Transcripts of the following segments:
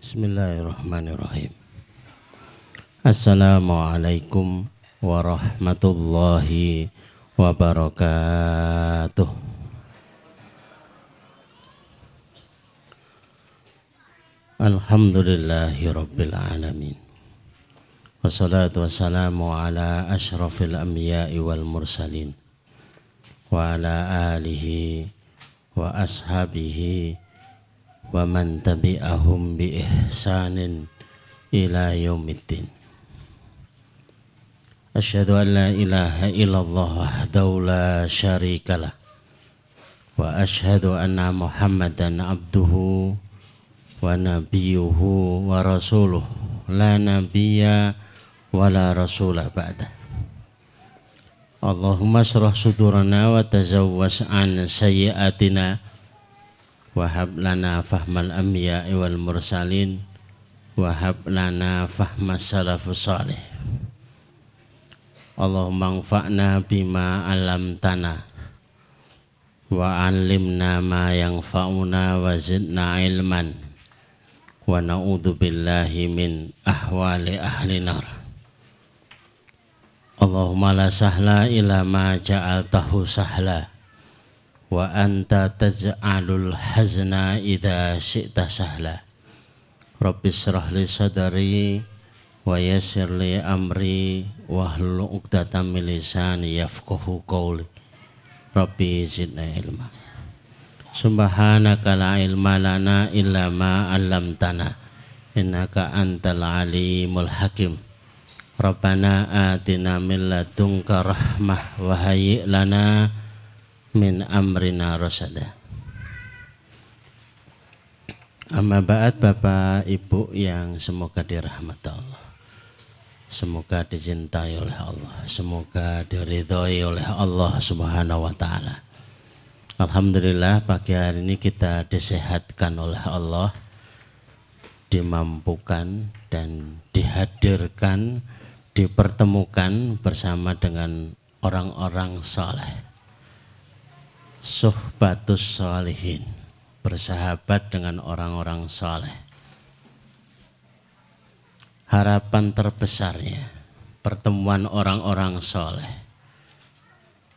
Bismillahirrahmanirrahim. Assalamualaikum warahmatullahi wabarakatuh. Alhamdulillahi rabbil alamin. Wassalatu wassalamu ala ashrafil anbiya'i wal mursalin wa ala alihi wa ashabihi wa man tabi'ahum bi ihsanin ila yaumiddin. Asyhadu an la ilaha illallah wahdahu la syarikalah wa asyhadu anna Muhammadan abduhu wa nabiyyuhu wa rasuluh la nabiyya wa la rasula ba'da. Allahumma shrah sudurana wa tazawwas an sayyiatina wahab lana fahmal anbiya'i wal mursalin wahab lana fahmas salafus salih. Allahumma anfa'na bima 'allamtana wa 'allimna ma yanfa'una wa zidna ilman wa na'udzu billahi min ahwali ahli nar. Allahumma la sahla illa ma ja'altahu sahla wa anta taj'alul hazna idza syi'ta sahla. Rabbi shrah li sadri wa yassir li amri wahlul 'uqdatam min lisani yafqahu qawli. Rabbi zidna ilma. Subhanaka la ilma lana illa ma 'allamtana innaka antal alimul hakim. Rabbana atina min ladunka rahmah wa hayyi' lana min amrina rasada. Amma ba'd, Bapak Ibu yang semoga dirahmati Allah, semoga dicintai oleh Allah, semoga diridhoi oleh Allah Subhanahu wa taala. Alhamdulillah pagi hari ini kita disehatkan oleh Allah, dimampukan dan dihadirkan, dipertemukan bersama dengan orang-orang saleh. Suhbatus sholihin, bersahabat dengan orang-orang saleh. Harapan terbesarnya pertemuan orang-orang saleh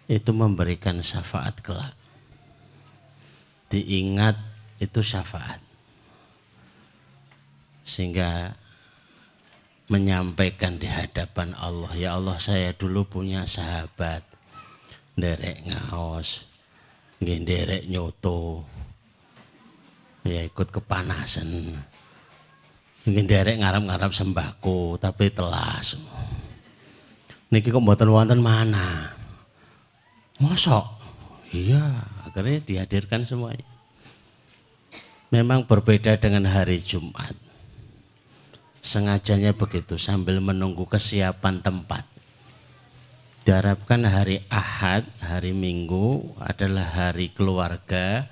itu memberikan syafaat kelak. Diingat itu syafaat, sehingga menyampaikan di hadapan Allah, ya Allah, saya dulu punya sahabat nderek ngaos, nderek nyoto, ya ikut kepanasan, nderek ngarap-ngarap sembako tapi telas. Niki kok mboten wonten mana? Mosok? Iya, akhirnya dihadirkan semuanya. Memang berbeda dengan hari Jumat. Sengajanya begitu sambil menunggu kesiapan tempat. Diharapkan hari Ahad, hari Minggu adalah hari keluarga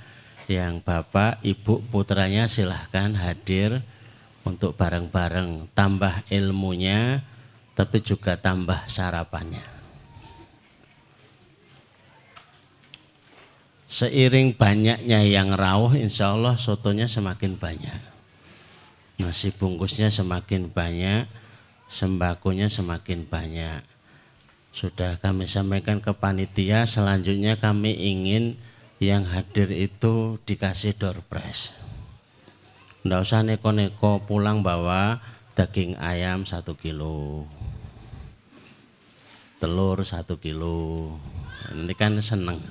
yang Bapak, Ibu, putranya silahkan hadir untuk bareng-bareng tambah ilmunya tapi juga tambah sarapannya. Seiring banyaknya yang rawuh, insya Allah sotonya semakin banyak, nasi bungkusnya semakin banyak, sembakonya semakin banyak. Sudah kami sampaikan ke panitia, selanjutnya kami ingin yang hadir itu dikasih door prize. Nggak usah neko-neko pulang bawa daging ayam 1 kilo, telur 1 kilo. Ini kan seneng.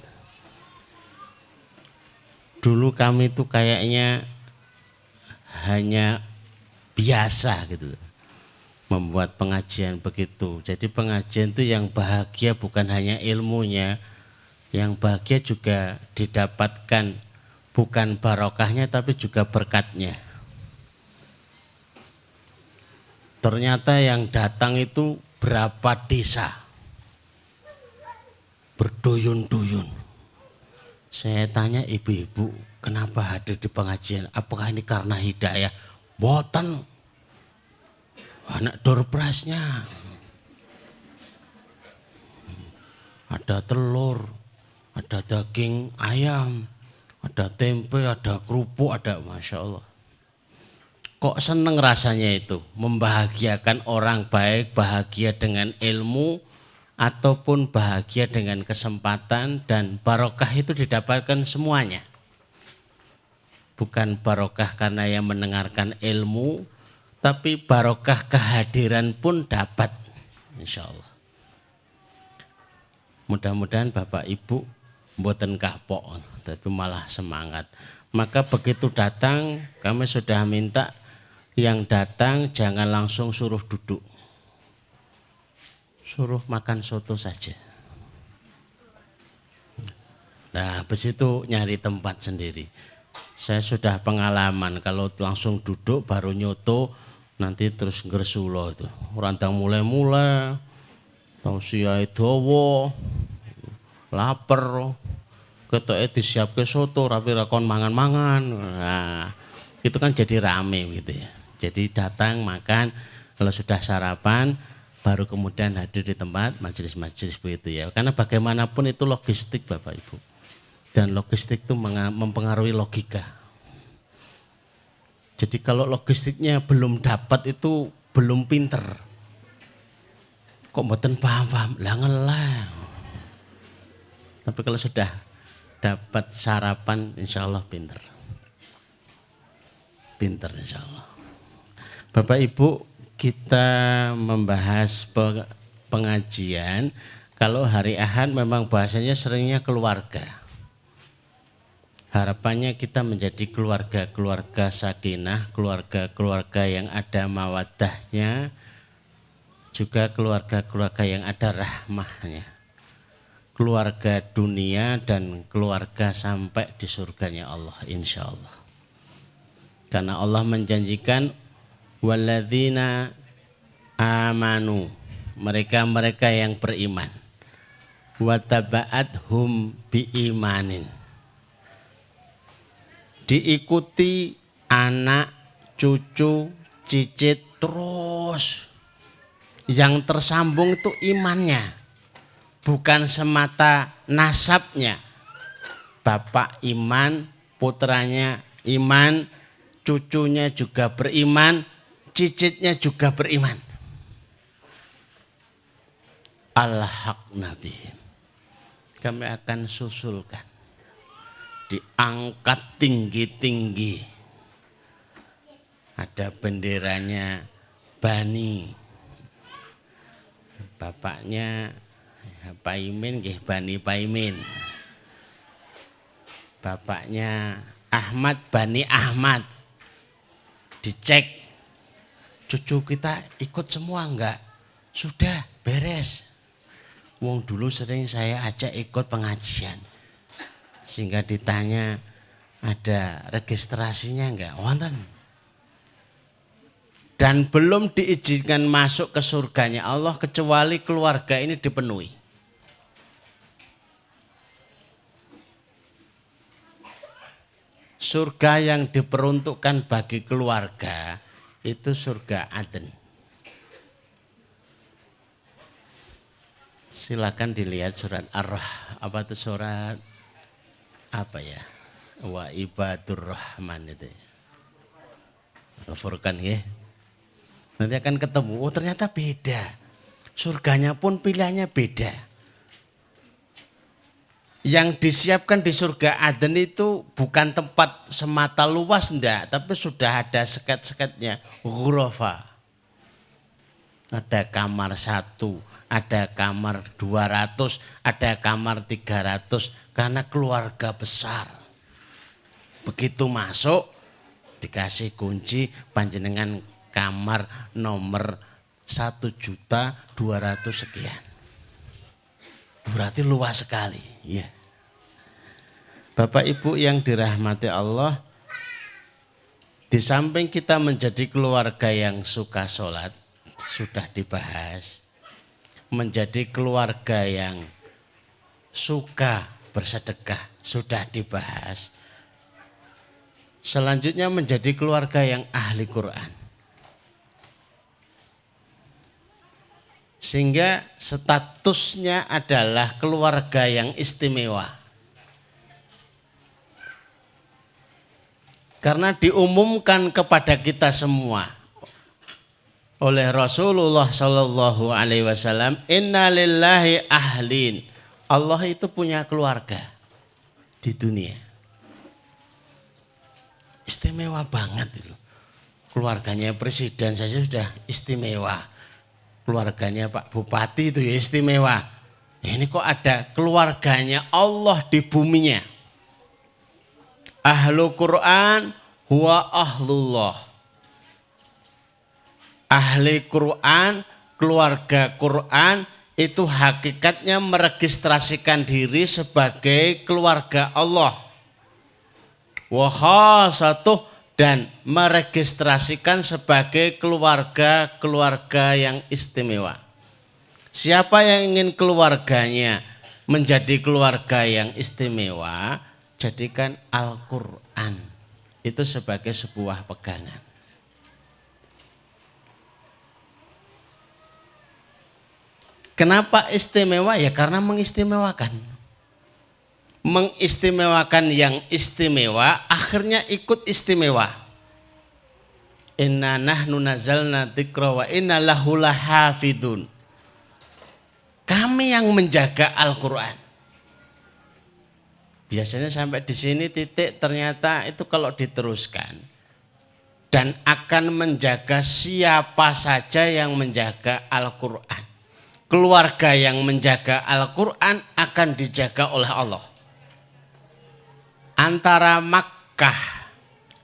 Dulu kami itu kayaknya hanya biasa gitu membuat pengajian begitu. Jadi pengajian itu yang bahagia bukan hanya ilmunya, yang bahagia juga didapatkan bukan barokahnya tapi juga berkatnya. Ternyata yang datang itu berapa desa, berduyun-duyun. Saya tanya ibu-ibu, kenapa hadir di pengajian? Apakah ini karena hidayah? Boten. Anak door prize-nya. Ada telur, ada daging ayam, ada tempe, ada kerupuk, ada, Masya Allah. Kok seneng rasanya itu, membahagiakan orang baik, bahagia dengan ilmu, ataupun bahagia dengan kesempatan, dan barokah itu didapatkan semuanya. Bukan barokah karena yang mendengarkan ilmu, tapi barokah kehadiran pun dapat, insya Allah. Mudah-mudahan Bapak Ibu mboten kapok, tapi malah semangat. Maka begitu datang, kami sudah minta yang datang jangan langsung suruh duduk, suruh makan soto saja. Nah, habis itu nyari tempat sendiri. Saya sudah pengalaman kalau langsung duduk baru nyoto nanti terus ngresulo itu. Rantang mulai-mulai, tausiah dawa, lapar, ketoke disiapke soto rapi rakon mangan-mangan. Nah, itu kan jadi rame gitu ya. Jadi datang makan, kalau sudah sarapan baru kemudian hadir di tempat majelis-majelis begitu ya. Karena bagaimanapun itu logistik Bapak Ibu. Dan logistik itu mempengaruhi logika. Jadi kalau logistiknya belum dapat itu belum pinter. Kok mboten paham-paham? Lah ngelah. Tapi kalau sudah dapat sarapan insya Allah pinter. Pinter insya Allah. Bapak Ibu, kita membahas pengajian. Kalau hari Ahad memang bahasanya seringnya keluarga. Harapannya kita menjadi keluarga-keluarga sakinah, keluarga-keluarga yang ada mawaddahnya, juga keluarga-keluarga yang ada rahmahnya. Keluarga dunia dan keluarga sampai di surganya Allah, insya Allah. Karena Allah menjanjikan walladzina amanu, mereka-mereka yang beriman, wataba'athum biimanin, diikuti anak, cucu, cicit terus. Yang tersambung itu imannya, bukan semata nasabnya. Bapak iman, putranya iman, cucunya juga beriman, cicitnya juga beriman. Al-haq nabihim, kami akan susulkan, diangkat tinggi-tinggi. Ada benderanya Bani, bapaknya Paimin nggih Bani Paimin, bapaknya Ahmad Bani Ahmad. Dicek cucu kita ikut semua enggak? Sudah beres. Wong dulu sering saya ajak ikut pengajian. Sehingga ditanya ada registrasinya enggak? Wonten. Dan belum diizinkan masuk ke surganya Allah kecuali keluarga ini dipenuhi. Surga yang diperuntukkan bagi keluarga itu surga Aden. Silakan dilihat surat apa itu surat apa ya? Wa ibadur rahman itu. Furqan ya. Nanti akan ketemu, oh ternyata beda. Surganya pun pilihannya beda. Yang disiapkan di surga Aden itu bukan tempat semata luas enggak, tapi sudah ada seket-seketnya, ghurafa. Ada kamar 1, ada kamar 200, ada kamar 300 karena keluarga besar. Begitu masuk dikasih kunci panjenengan kamar nomor 1.200.000 sekian. Berarti luas sekali, ya. Bapak Ibu yang dirahmati Allah, di samping kita menjadi keluarga yang suka sholat, sudah dibahas. Menjadi keluarga yang suka bersedekah, sudah dibahas. Selanjutnya menjadi keluarga yang ahli Quran. Sehingga statusnya adalah keluarga yang istimewa. Karena diumumkan kepada kita semua oleh Rasulullah Shallallahu Alaihi Wasallam, Inna lillahi ahlin. Allah itu punya keluarga di dunia. Istimewa banget itu. Keluarganya presiden saja sudah istimewa. Keluarganya Pak Bupati itu ya istimewa. Ini kok ada keluarganya Allah di buminya. Ahlu Quran huwa ahlullah. Ahli Quran, keluarga Quran itu hakikatnya meregistrasikan diri sebagai keluarga Allah. Wa khasatuh, dan meregistrasikan sebagai keluarga-keluarga yang istimewa. Siapa yang ingin keluarganya menjadi keluarga yang istimewa, jadikan Al-Quran itu sebagai sebuah pegangan. Kenapa istimewa? Ya karena mengistimewakan. Mengistimewakan yang istimewa, akhirnya ikut istimewa. Inna nahnu nazzalna dzikra wa inna lahu lahafidun. Kami yang menjaga Al-Quran. Biasanya sampai di sini titik, ternyata itu kalau diteruskan dan akan menjaga siapa saja yang menjaga Al-Quran. Keluarga yang menjaga Al-Quran akan dijaga oleh Allah. Antara Makkah,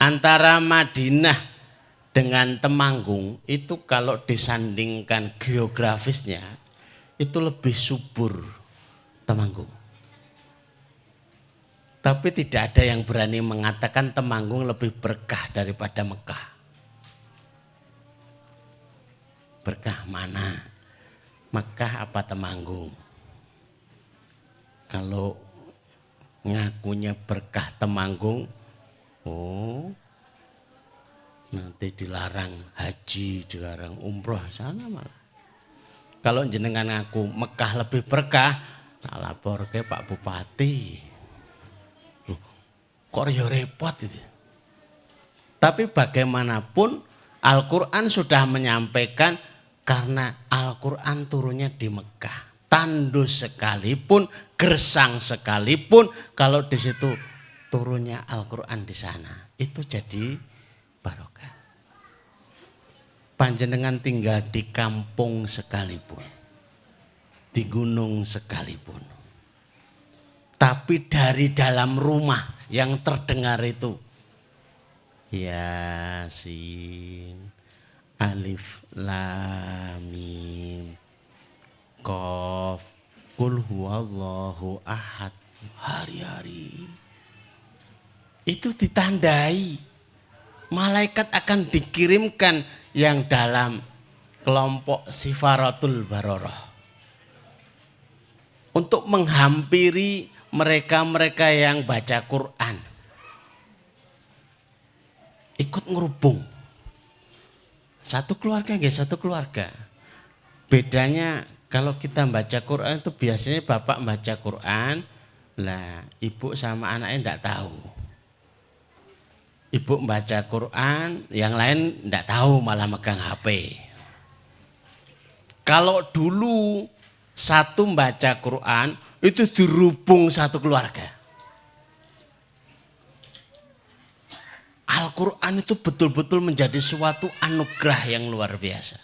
antara Madinah dengan Temanggung itu kalau disandingkan geografisnya itu lebih subur Temanggung. Tapi tidak ada yang berani mengatakan Temanggung lebih berkah daripada Mekah. Berkah mana? Mekah apa Temanggung? Kalau ngakunya berkah Temanggung, oh nanti dilarang haji, dilarang umroh sana malah. Kalau jenengan ngaku Mekah lebih berkah, tak lapor ke Pak Bupati. Loh, kok ya repot itu. Tapi bagaimanapun Al-Quran sudah menyampaikan karena Al-Quran turunnya di Mekah. Tandus sekalipun, gersang sekalipun, kalau di situ turunnya Al-Quran di sana, itu jadi barokah. Panjenengan tinggal di kampung sekalipun, di gunung sekalipun, tapi dari dalam rumah yang terdengar itu Yasin, Alif Lam Mim, Qaf, Qul huwallahu ahad, hari-hari itu ditandai. Malaikat akan dikirimkan yang dalam kelompok Sifaratul Baroroh untuk menghampiri mereka-mereka yang baca Quran. Ikut ngerubung. Satu keluarga nggih, satu keluarga. Bedanya kalau kita baca Quran itu biasanya bapak baca Quran, lah ibu sama anaknya enggak tahu. Ibu baca Quran, yang lain enggak tahu, malah megang HP. Kalau dulu satu baca Quran itu dirubung satu keluarga. Al-Quran itu betul-betul menjadi suatu anugerah yang luar biasa.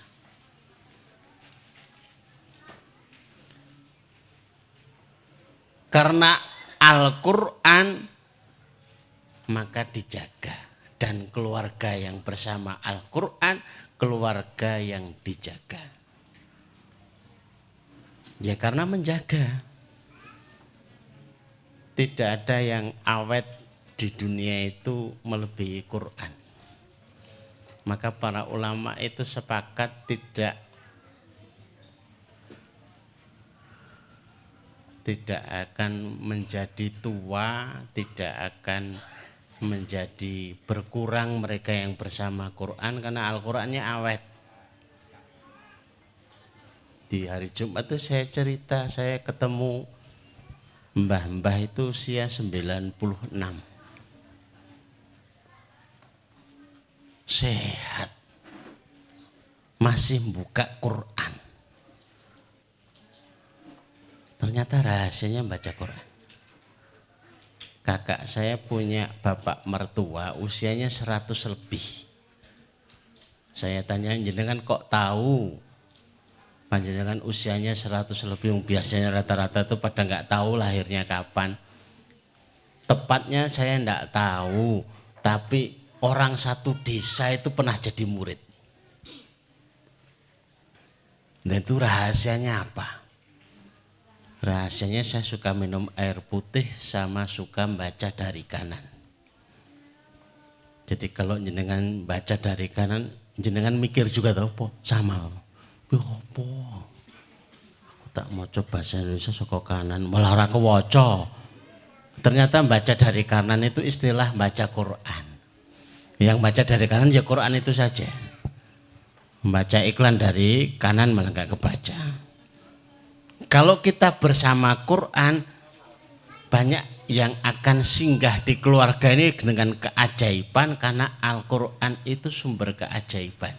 Karena Al-Quran maka dijaga, dan keluarga yang bersama Al-Quran keluarga yang dijaga. Ya karena menjaga. Tidak ada yang awet di dunia itu melebihi Quran. Maka para ulama itu sepakat tidak akan menjadi tua, tidak akan menjadi berkurang mereka yang bersama Quran, karena Al-Qurannya awet. Di hari Jumat itu saya cerita, saya ketemu mbah-mbah itu usia 96. sehat, masih buka Quran. Ternyata rahasianya baca Quran. Kakak saya punya bapak mertua usianya 100 lebih. Saya tanya, jenengan kok tahu panjenengan usianya 100 lebih? Biasanya rata-rata itu pada nggak tahu lahirnya kapan. Tepatnya saya nggak tahu, tapi orang satu desa itu pernah jadi murid. Dan itu rahasianya apa? Rahasianya saya suka minum air putih sama suka baca dari kanan. Jadi kalau jenengan baca dari kanan, jenengan mikir juga tau po, sama. Apa? Aku tak mau coba bahasa Indonesia saka kanan, malah ora kewaca. Ternyata baca dari kanan itu istilah baca Quran. Yang baca dari kanan ya Quran itu saja. Membaca iklan dari kanan malah nggak kebaca. Kalau kita bersama Quran, banyak yang akan singgah di keluarga ini dengan keajaiban karena Al-Quran itu sumber keajaiban.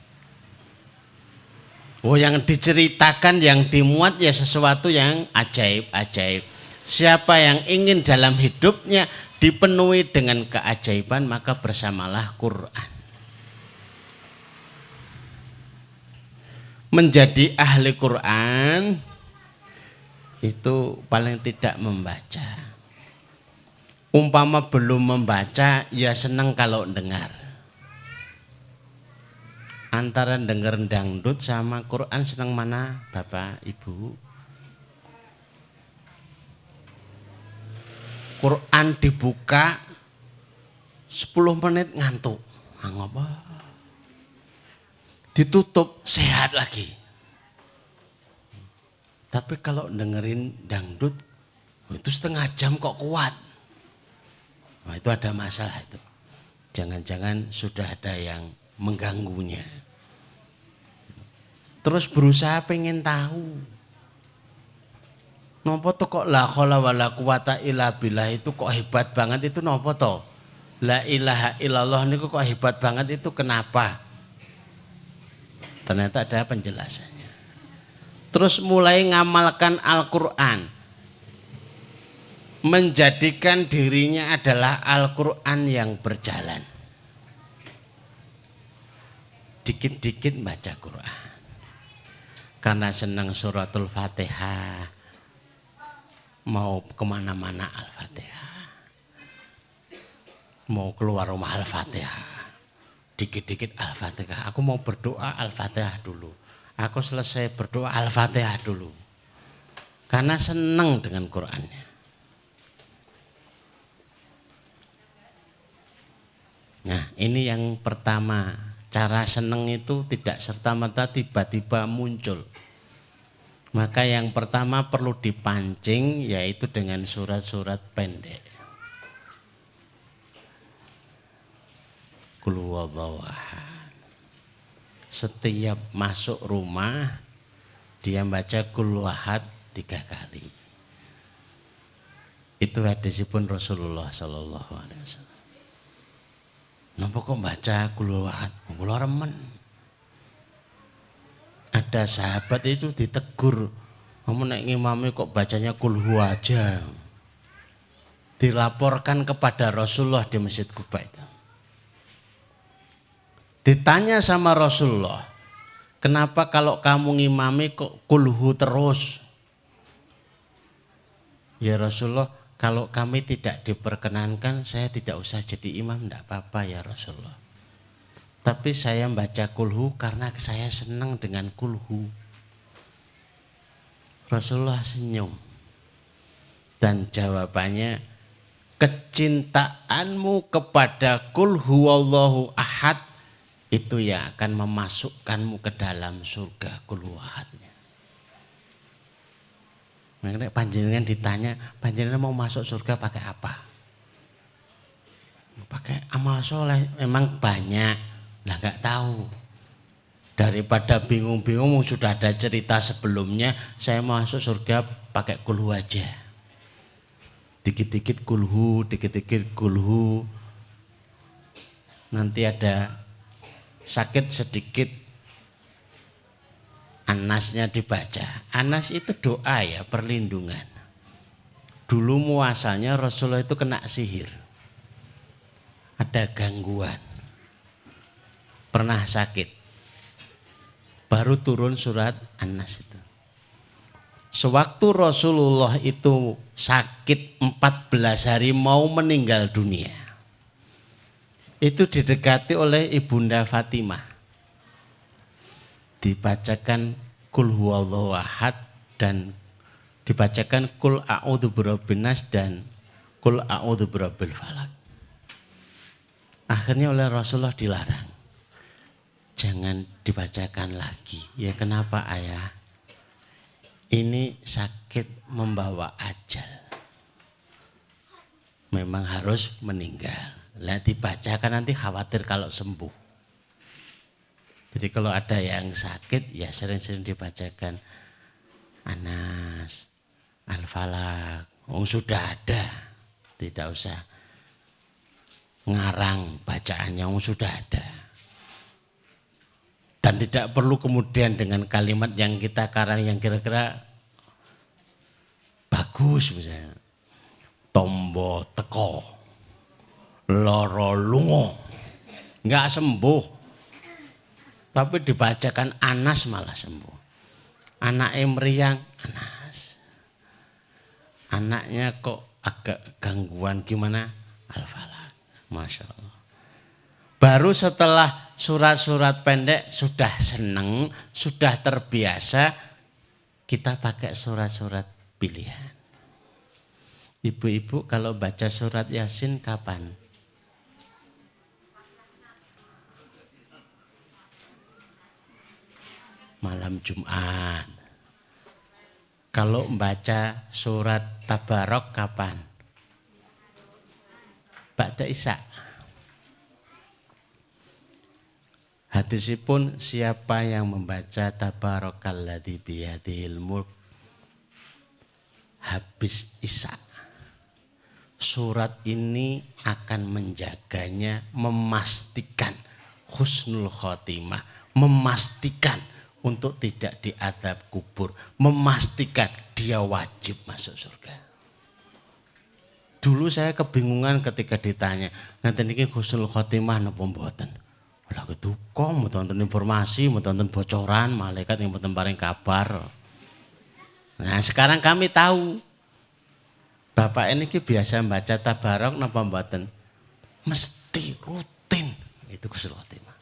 Oh, yang diceritakan, yang dimuat ya sesuatu yang ajaib-ajaib. Siapa yang ingin dalam hidupnya dipenuhi dengan keajaiban, maka bersamalah Quran. Menjadi ahli Quran itu paling tidak membaca. Umpama belum membaca, ya senang kalau dengar. Antara dengar dangdut sama Quran senang mana Bapak Ibu? Quran dibuka 10 menit ngantuk. Ngapa? Ditutup sehat lagi. Tapi kalau dengerin dangdut itu setengah jam kok kuat. Nah, itu ada masalah itu. Jangan-jangan sudah ada yang mengganggunya. Terus berusaha pengen tahu. Nopo to kok la haula wala quwata illa billah itu kok hebat banget itu nopo to? La ilaha illallah niku kok hebat banget itu kenapa? Ternyata ada penjelasannya. Terus mulai ngamalkan Al-Qur'an. Menjadikan dirinya adalah Al-Qur'an yang berjalan. Dikit-dikit baca Qur'an. Karena senang suratul Fatihah. Mau kemana-mana Al-Fatihah. Mau keluar rumah Al-Fatihah. Dikit-dikit Al-Fatihah. Aku mau berdoa Al-Fatihah dulu. Aku selesai berdoa Al-Fatihah dulu. Karena senang dengan Qur'annya. Nah, ini yang pertama. Cara senang itu tidak serta-merta tiba-tiba muncul. Maka yang pertama perlu dipancing yaitu dengan surat-surat pendek. Qul huwallahu ahad. Setiap masuk rumah dia baca qul huwahad 3 kali. Itu hadisipun Rasulullah sallallahu alaihi wasallam. Napa kok baca qul huwahad? Kula remen. Ada sahabat itu ditegur, kamu nek ngimami kok bacanya kulhu aja. Dilaporkan kepada Rasulullah di Masjid Quba itu. Ditanya sama Rasulullah, kenapa kalau kamu ngimami kok kulhu terus? Ya Rasulullah, kalau kami tidak diperkenankan, saya tidak usah jadi imam, tidak apa-apa ya Rasulullah. Tapi saya membaca kulhu karena saya senang dengan kulhu. Rasulullah senyum. Dan jawabannya, kecintaanmu kepada kulhu wallahu ahad itu yang akan memasukkanmu ke dalam surga kulhu ahadnya. Makanya panjenengan ditanya, panjenengan mau masuk surga pakai apa? Pakai amal soleh, memang banyak. Lah nggak tahu. Daripada bingung-bingung sudah ada cerita sebelumnya, saya masuk surga pakai kulhu aja. Dikit-dikit kulhu, dikit-dikit kulhu. Nanti ada sakit sedikit, Anasnya dibaca. Anas itu doa ya, perlindungan. Dulu muasalnya Rasulullah itu kena sihir. Ada gangguan. Pernah sakit. Baru turun surat Anas itu. Sewaktu Rasulullah itu sakit 14 hari mau meninggal dunia. Itu didekati oleh Ibunda Fatimah. Dibacakan Qul huwallahu ahad dan dibacakan Qul a'udzu birabbin nas dan Qul a'udzu birabbil falaq. Akhirnya oleh Rasulullah dilarang. Jangan dibacakan lagi. Ya kenapa ayah? Ini sakit membawa ajal. Memang harus meninggal. Lah dibacakan nanti khawatir kalau sembuh. Jadi kalau ada yang sakit ya sering-sering dibacakan Anas, Al-Falaq. Sudah ada. Tidak usah ngarang bacaannya, sudah ada. Dan tidak perlu kemudian dengan kalimat yang kita karang yang kira-kira bagus misalnya. Tombo teko, loro lungo, nggak sembuh. Tapi dibacakan Anas malah sembuh. Anaknya meriang, Anas. Anaknya kok agak gangguan gimana? Al-Falaq. Masya Allah. Baru setelah surat-surat pendek sudah seneng, sudah terbiasa, kita pakai surat-surat pilihan. Ibu-ibu kalau baca surat Yasin kapan? Malam Jumat. Kalau membaca surat Tabarok kapan? Ba'da Isya. Hadisipun siapa yang membaca Tabarakalladzi biyadihil mulk habis Isya. Surat ini akan menjaganya, memastikan husnul khotimah, memastikan untuk tidak diadab kubur, memastikan dia wajib masuk surga. Dulu saya kebingungan ketika ditanya, nanti ini husnul khotimah napa mboten? Lah gitu kok mau tonton informasi, mau tonton bocoran, malaikat yang mau paring kabar. Nah sekarang kami tahu. Bapak ini biasa membaca tabarok napa mboten? Mesti rutin. Itu husnul khotimah.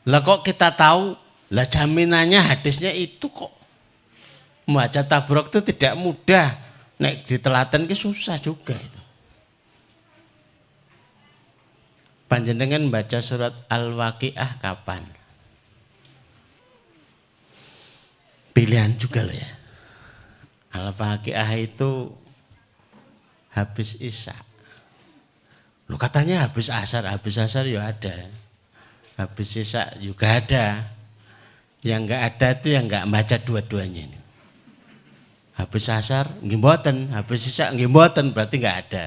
Lah kok kita tahu? Lah jaminannya hadisnya itu kok. Membaca tabarok itu tidak mudah. Nek ditelaten ki susah juga itu. Panjenengan baca surat Al-Waqiah kapan? Pilihan juga loh ya. Al-Waqiah itu habis Isya. Lu katanya habis asar ya ada. Habis Isya juga ada. Yang enggak ada itu yang enggak baca dua-duanya ini. Habis asar nggih mboten, habis Isya nggih mboten, berarti enggak ada.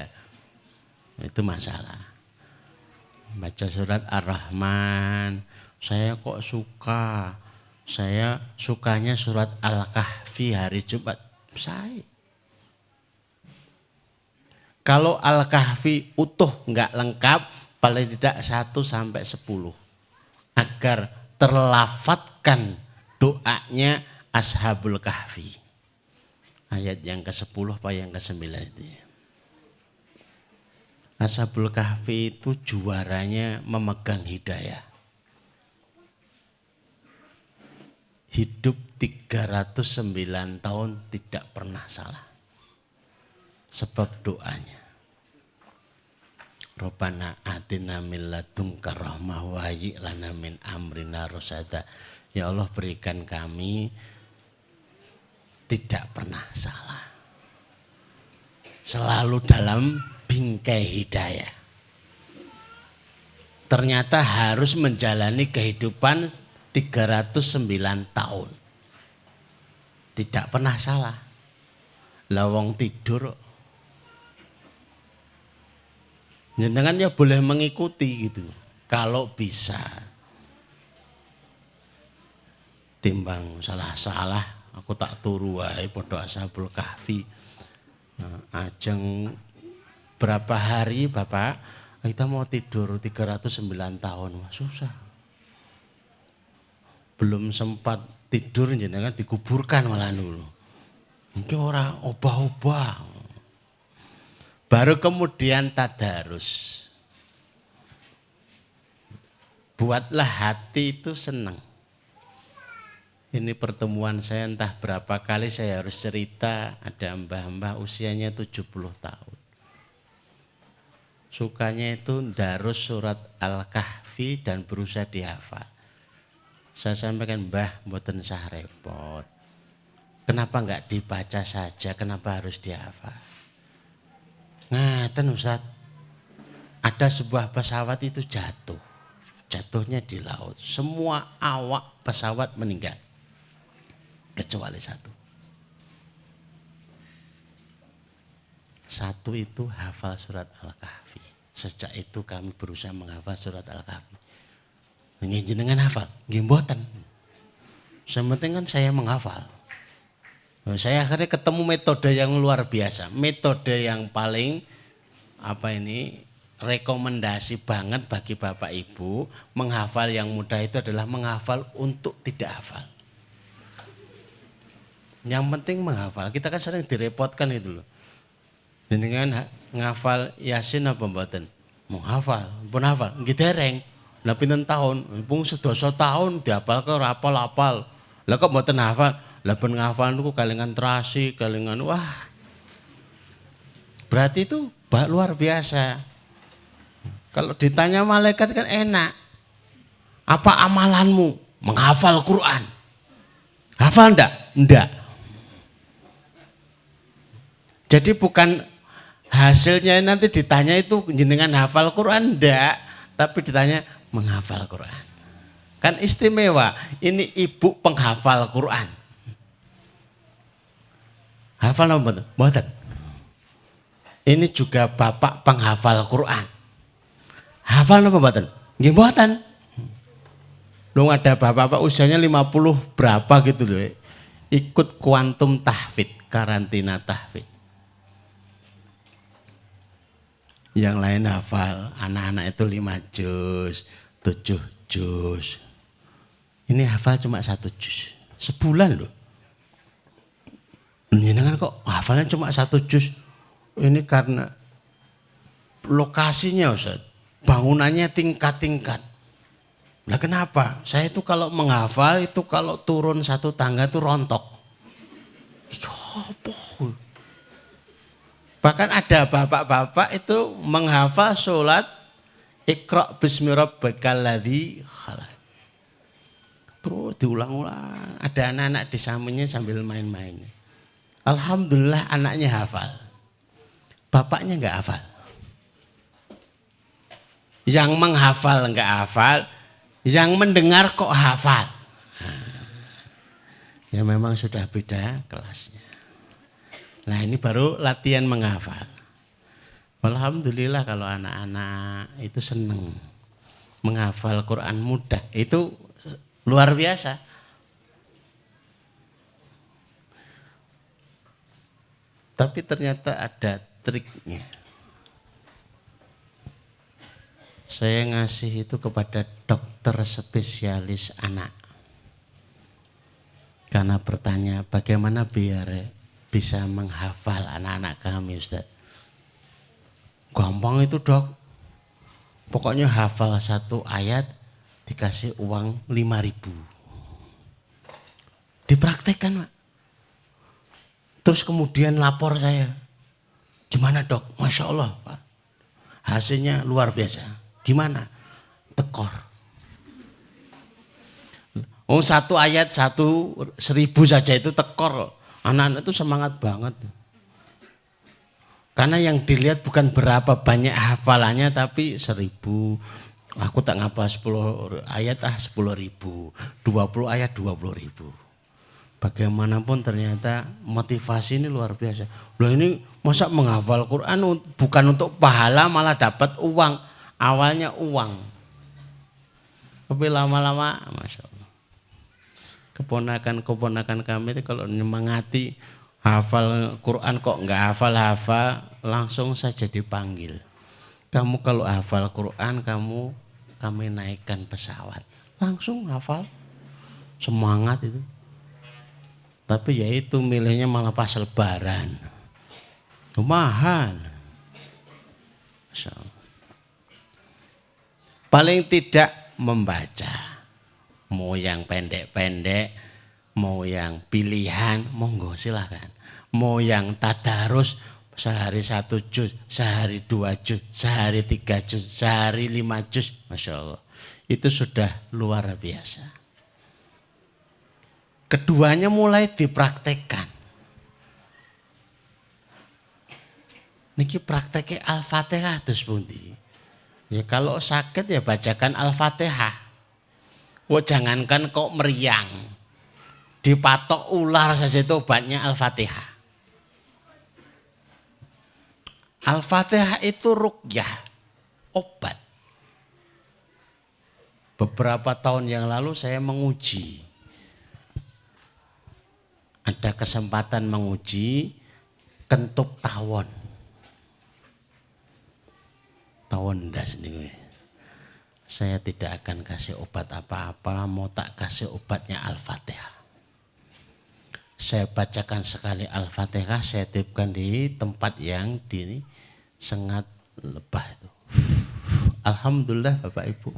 Itu masalah. Baca surat Ar-Rahman, saya kok suka. Saya sukanya surat Al-Kahfi hari Jumat. Saya. Kalau Al-Kahfi utuh enggak lengkap, paling tidak 1 sampai 10. Agar terlafatkan doanya Ashabul Kahfi. Ayat yang ke-10 apa yang ke-9 itu ya. Ashabul Kahfi itu juaranya memegang hidayah. Hidup 309 tahun tidak pernah salah. Sebab doanya. Rabbana atina min ladunka rahmah wa hayyi lana min amrina rasyada. Ya Allah berikan kami tidak pernah salah. Selalu dalam bingkai hidayah. Ternyata harus menjalani kehidupan 309 tahun. Tidak pernah salah. Lawang tidur. Jenengan ya boleh mengikuti gitu. Kalau bisa. Timbang salah-salah aku tak turu wae padha Ashabul Kahfi. Nah, ajeng berapa hari Bapak kita mau tidur 309 tahun. Wah, susah. Belum sempat tidur jenengan dikuburkan malah dulu. Mungkin orang obah-obah. Baru kemudian tadarus. Buatlah hati itu senang. Ini pertemuan saya entah berapa kali saya harus cerita, ada mbah-mbah usianya 70 tahun. Sukanya itu darus surat Al-Kahfi dan berusaha dihafal. Saya sampaikan, Mbah, mboten sah repot. Kenapa enggak dibaca saja, kenapa harus dihafal? Ngaten Ustaz, ada sebuah pesawat itu jatuh. Jatuhnya di laut. Semua awak pesawat meninggal. Kecuali satu. Satu itu hafal surat Al-Kahfi. Sejak itu kami berusaha menghafal surat Al-Kahfi. Jenengan hafal? Nggih mboten. Sementing kan saya menghafal. Saya akhirnya ketemu metode yang luar biasa. Metode yang paling rekomendasi banget bagi Bapak Ibu menghafal yang mudah itu adalah menghafal untuk tidak hafal. Yang penting menghafal. Kita kan sering direpotkan itu loh. Jenengan ngafal Yasin apa mboten? Menghafal, pun hafal. Nggih dereng. Lah pinten tahun? Pung sedasa tahun dihafalke ora apal-apal. Lah kok mboten hafal? Lah ben ngafal niku kalengan terasi, kalengan wah. Berarti itu luar biasa. Kalau ditanya malaikat kan enak. Apa amalanmu? Menghafal Quran. Hafal enggak? Enggak. Jadi bukan hasilnya nanti ditanya itu jenengan hafal Quran enggak, tapi ditanya menghafal Quran. Kan istimewa, ini ibu penghafal Quran. Hafal apa mboten? Ini juga bapak penghafal Quran. Hafal apa mboten? Nggih mboten. Lu ada bapak-bapak usianya 50 berapa gitu loh. Ikut kuantum tahfidz, karantina tahfidz. Yang lain hafal, anak-anak itu 5 juz, 7 juz. Ini hafal cuma 1 juz. Sebulan loh. Jenengan kok hafalnya cuma 1 juz. Ini karena lokasinya Ustaz. Bangunannya tingkat-tingkat. Nah kenapa? Saya itu kalau menghafal itu kalau turun 1 tangga itu rontok. Bahkan ada bapak-bapak itu menghafal sholat Iqra' bismi rabbikal ladzi khalaq. Terus diulang-ulang. Ada anak-anak di sampingnya sambil main-main. Alhamdulillah anaknya hafal. Bapaknya enggak hafal. Yang menghafal enggak hafal, yang mendengar kok hafal. Ya memang sudah beda kelasnya. Nah ini baru latihan menghafal. Alhamdulillah kalau anak-anak itu senang menghafal Quran mudah. Itu luar biasa. Tapi ternyata ada triknya. Saya ngasih itu kepada dokter spesialis anak. Karena bertanya bagaimana biar bisa menghafal anak-anak kami Ustaz. Gampang itu dok. Pokoknya hafal 1 ayat dikasih uang 5.000. Dipraktekkan Pak. Terus kemudian lapor saya. Gimana dok? Masya Allah Pak. Hasilnya luar biasa. Gimana? Tekor. Oh 1 ayat 1.000 saja itu tekor. Anak-anak itu semangat banget. Karena yang dilihat bukan berapa banyak hafalannya tapi 1.000. Aku tak ngapal 10 ayat 10.000. 20 ayat 20.000. Bagaimanapun ternyata motivasi ini luar biasa. Loh ini masa menghafal Quran bukan untuk pahala malah dapat uang. Awalnya uang. Tapi lama-lama, Masya Allah. Keponakan-keponakan kami itu kalau menyemangati hafal Quran kok nggak hafal-hafal, langsung saja dipanggil. Kamu kalau hafal Quran, kami naikkan pesawat. Langsung hafal, semangat itu. Tapi ya itu milihnya malah pas lebaran. Mahal. Masya Allah. Paling tidak membaca. Mau yang pendek-pendek, mau yang pilihan, monggo silahkan. Mau yang tadarus, sehari 1 juz, sehari 2 juz, sehari 3 juz, sehari 5 juz. Masya Allah. Itu sudah luar biasa. Keduanya mulai dipraktekkan. Niki prakteknya Al-Fatihah terus pundi. Ya kalau sakit ya bacakan Al-Fatihah. Wah jangankan kok meriang. Dipatok ular saja itu obatnya Al-Fatihah. Al-Fatihah itu ruqyah, obat. Beberapa tahun yang lalu saya menguji. Ada kesempatan menguji kentup tawon. Tawon das nih. Saya tidak akan kasih obat apa-apa, mau tak kasih obatnya Al-Fatihah. Saya bacakan sekali Al-Fatihah, saya tiupkan di tempat yang di sengat lebah itu. Alhamdulillah Bapak Ibu,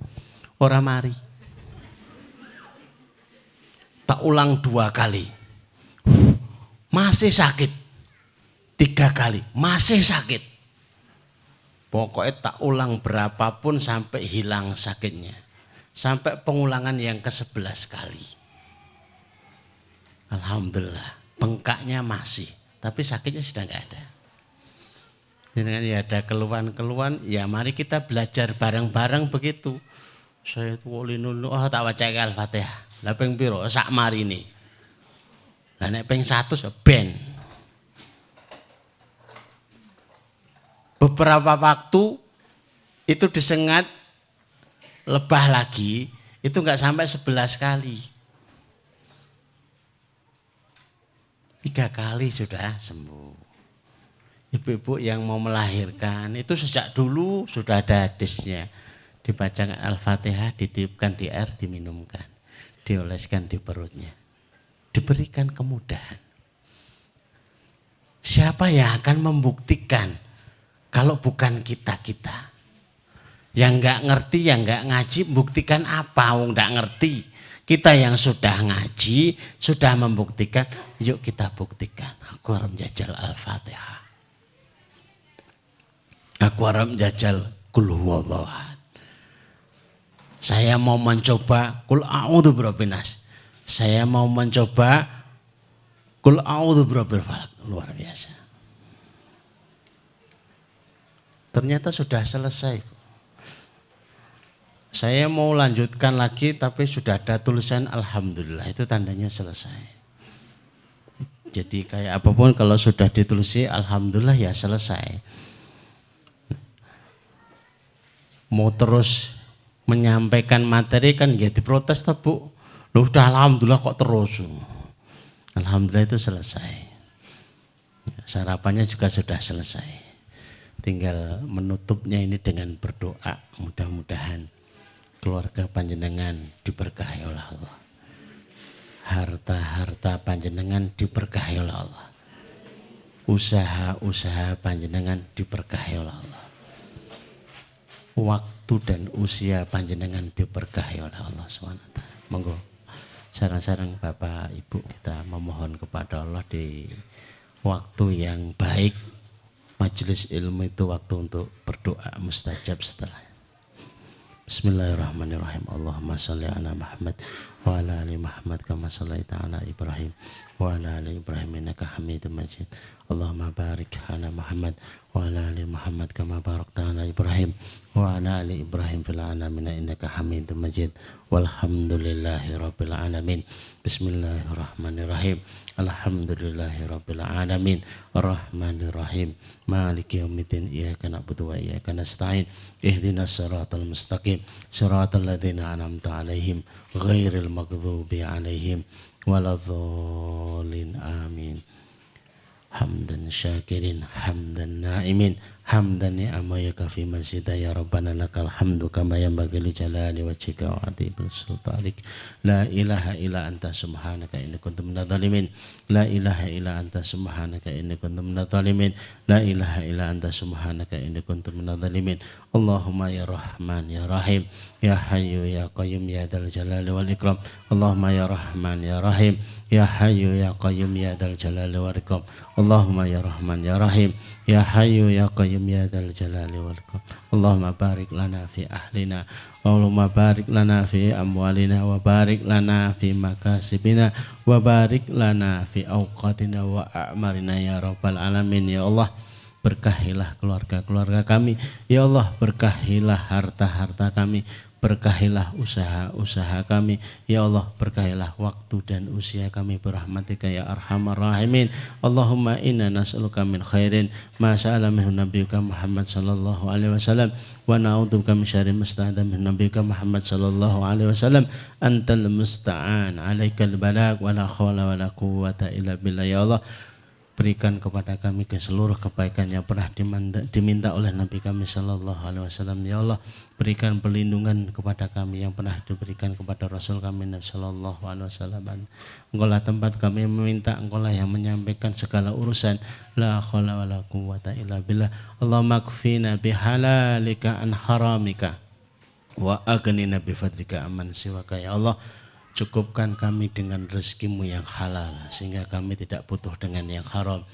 ora mari. Tak ulang 2 kali, masih sakit. 3 kali, masih sakit. Pokoknya tak ulang berapapun sampai hilang sakitnya. Sampai pengulangan yang ke-11 kali. Alhamdulillah, bengkaknya masih, tapi sakitnya sudah enggak ada. Dengan ya ada keluhan-keluhan, ya mari kita belajar bareng-bareng begitu. Saya itu walinunu, tak baca Al-Fatihah. Lah ping piro sak marine. Lah nek ping 100 ben. Beberapa waktu itu disengat lebah lagi, itu enggak sampai 11 kali. 3 kali sudah sembuh. Ibu-ibu yang mau melahirkan itu sejak dulu sudah ada hadisnya. Dibacakan Al-Fatihah, ditiupkan di air, diminumkan. Dioleskan di perutnya. Diberikan kemudahan. Siapa yang akan membuktikan kalau bukan kita-kita? Yang enggak ngerti, yang enggak ngaji, buktikan apa? Wong enggak ngerti. Kita yang sudah ngaji, sudah membuktikan, yuk kita buktikan. Aku harus menjajal Al-Fatihah. Aku harus menjajal Qul Huwallahu Ahad. Saya mau mencoba Qul A'udzu Birabbin Nas. Saya mau mencoba Qul A'udzu Birabbil Falaq. Luar biasa. Ternyata sudah selesai. Saya mau lanjutkan lagi tapi sudah ada tulisan Alhamdulillah, itu tandanya selesai. Jadi kayak apapun kalau sudah ditulis Alhamdulillah ya selesai. Mau terus menyampaikan materi kan ya diprotes toh Bu. Loh udah Alhamdulillah kok terus. Alhamdulillah itu selesai. Sarapannya juga sudah selesai. Tinggal menutupnya ini dengan berdoa, mudah-mudahan keluarga panjenengan diberkahi oleh Allah. Harta-harta panjenengan diberkahi oleh Allah. Usaha-usaha panjenengan diberkahi oleh Allah. Waktu dan usia panjenengan diberkahi oleh Allah SWT. Monggo sarang-sarang Bapak Ibu kita memohon kepada Allah di waktu yang baik. Majelis ilmu itu waktu untuk berdoa mustajab setelah. Bismillahirrahmanirrahim. Allahumma sholli ala Muhammad wa ala ali Muhammad kama shallaita ala Ibrahim wa ala ali Ibrahim innaka Hamidum Majid. Allahumma barik ala Muhammad wa ala ali Muhammad kama barakta ala Ibrahim wa ala ali Ibrahim fil alamin innaka Hamidum Majid. Walhamdulillahi rabbil alamin. Bismillahirrahmanirrahim. Alhamdulillahi rabbil alamin. Arrahmanir rahim. Maliki yaumiddin. Iyyaka na'budu wa iyyaka nasta'in. Ihdinas siratal mustaqim. Siratal ladzina an'amta 'alaihim ghairil maghdubi 'alaihim waladhdallin. Amin. Hamdan syakirin, hamdan na'imin, hamdan ni'ama yakafi mazida ya Rabbana lakal hamdu kama yanbaghi li jalali wajhika wa 'azimi sultanik. La ilaha illa anta subhanaka inni kuntu minadh dhalimin. La ilaha illa anta subhanaka inni kuntu minadh dhalimin. La ilaha illa anta subhanaka inni kuntu minadh dhalimin. Allahumma ya Rahman ya Rahim ya Hayyu ya Qayyum ya Dzal Jalali wal Ikram. Allahumma ya Rahman ya Rahim ya Hayyu ya Qayyum ya Dzal Jalali wal Ikram. Allahumma ya Rahman ya Rahim ya Hayyu ya Qayyum ya Dzal Jalali wal Ikram. Allahumma barik lana fi ahlina Allahumma barik lana fi amwalina wa barik lana fi makasibina wa barik lana fi awqatina wa a'marina ya Rabbal alamin. Ya Allah, berkahilah keluarga-keluarga kami. Ya Allah, berkahilah harta-harta kami. Berkahilah usaha-usaha kami. Ya Allah, berkahilah waktu dan usia kami berahmatika ya arhamar rahimin. Allahumma inna nas'aluka min khairin ma sa'ala minhu nabiyuka Muhammad sallallahu alaihi wasallam wa na'udzubika min syarri ma sta'adha min nabiyuka Muhammad sallallahu alaihi wasallam. Antal musta'an, alaikal balag, wa la khawla wa la quwwata illa billah. Ya Allah, berikan kepada kami ke seluruh kebaikan yang pernah diminta oleh Nabi kami sallallahu alaihi wasallam. Ya Allah, berikan perlindungan kepada kami yang pernah diberikan kepada Rasul kami sallallahu alaihi wasallam. Engkau lah tempat kami meminta, Engkau lah yang menyampaikan segala urusan. La haula wala quwwata illa billah. Allahumma kfina bihalalika an haramika wa aghnina bifadlika amman siwaka. Ya Allah, cukupkan kami dengan rezekimu yang halal sehingga kami tidak butuh dengan yang haram.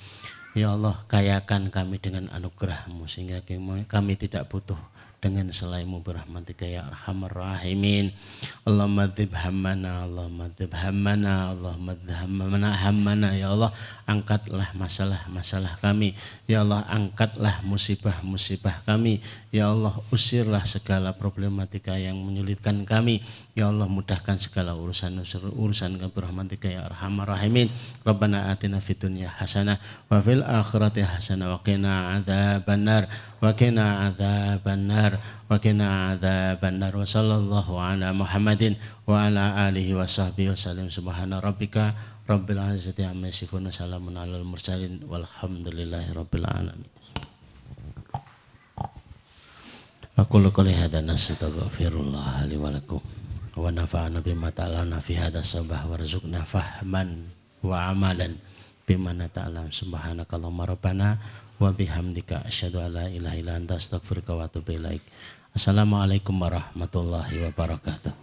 Ya Allah, kayakan kami dengan anugerahmu sehingga kami tidak butuh dengan selainmu berahmatika ya arhamar rahimin. Allahumma dzib hammana, Allahumma dzib hammana, Allahumma dzib hammana. Ya Allah, angkatlah masalah-masalah kami. Ya Allah, angkatlah musibah-musibah kami. Ya Allah, usirlah segala problematika yang menyulitkan kami. Ya Allah, mudahkan segala urusan kami berahmatika ya arhamar rahimin. Rabbana atina fid dunya hasanah wa fil akhirati hasanah wa qina adzabannar wa qina adzabannar wa qina adzabannar. Wa sallallahu ala Muhammadin wa ala alihi wa sahbihi wasallam. Subhana rabbika rabbil izzati amma yasifun, salamun alal mursalin walhamdulillahi rabbil alamin. Aku qouli hadza nastaghfirullah li wa lakum wa nafa'ana bima ta'alana fi hadha sabah warzuqna fahman wa amalan bima nata'alam. Subhanakallahumma rabbana wa bihamdika asyhadu an la ilaha illa anta astaghfiruka wa atubu ilaik. Assalamualaikum warahmatullahi wabarakatuh.